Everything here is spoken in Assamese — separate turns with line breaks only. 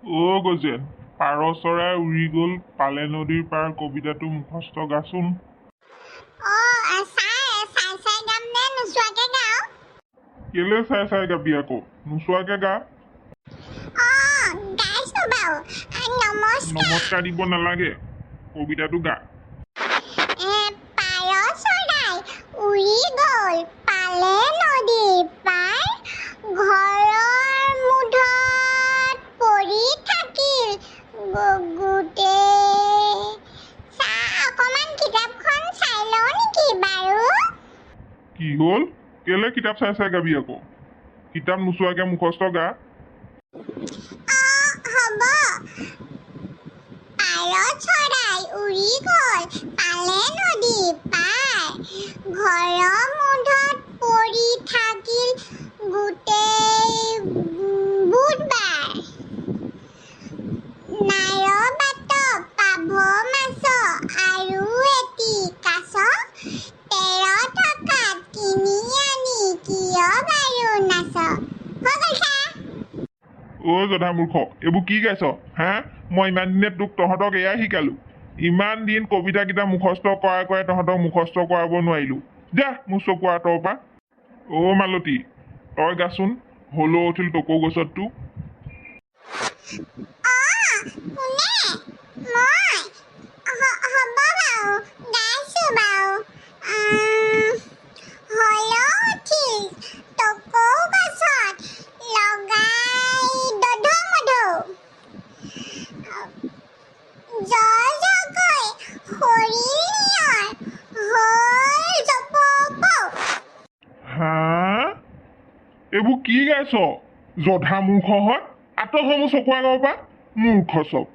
গজেন, পাৰ চৰাই উৰি গ'ল পালে নদীৰ পাৰ কবিতাটো মুখস্থ গাচোন। কেলে চাই চাই গাবি আকৌ, নোচোৱাকে গা। নমস্কাৰ দিব নালাগে, কবিতাটো গা।
উৰি গ'ল পালে নদীৰ পাৰ, ঘৰৰ মুধত পৰি থাকিল গোটেই। অকমান কিতাপখন চাই লওঁ নেকি বাৰু?
কি হ'ল? কেলে কিতাপ চাই চাই গাবি আকৌ, কিতাপ নোচোৱাকে মুখস্থ গা।
হ'ব। পাৰ চৰাই উৰি গ'ল পালে নদীৰ পাৰ, ঘৰৰ মুধত পৰি থাকিল গোটেই বুধবাৰ। নাৰ বাট পাভ মাছ আৰু এটি কাছ, 13 টকাত কিনি আনি কিয় বাৰু নাচ? হৈ গ'ল ছাৰ।
জধা মূৰ্খ, এইবোৰ কি গাইছ হা? মই ইমান দিনে তহঁতক এয়াই শিকালো। ইমান দিন কবিতাকেইটা মুখস্থ কৰাই তহঁতক মুখস্থ কৰাব নোৱাৰিলো। যা মোৰ চকুৰ আঁতৰৰ পৰা। মালতী, তই গাচোন হলৌ উঠিল টকৌ গছতটো। এইবোৰ কি গাইছ জধা মূৰ্খহঁত? আঁতৰ মোৰ চকুৰ আগৰ পৰা, মূৰ্খ চব।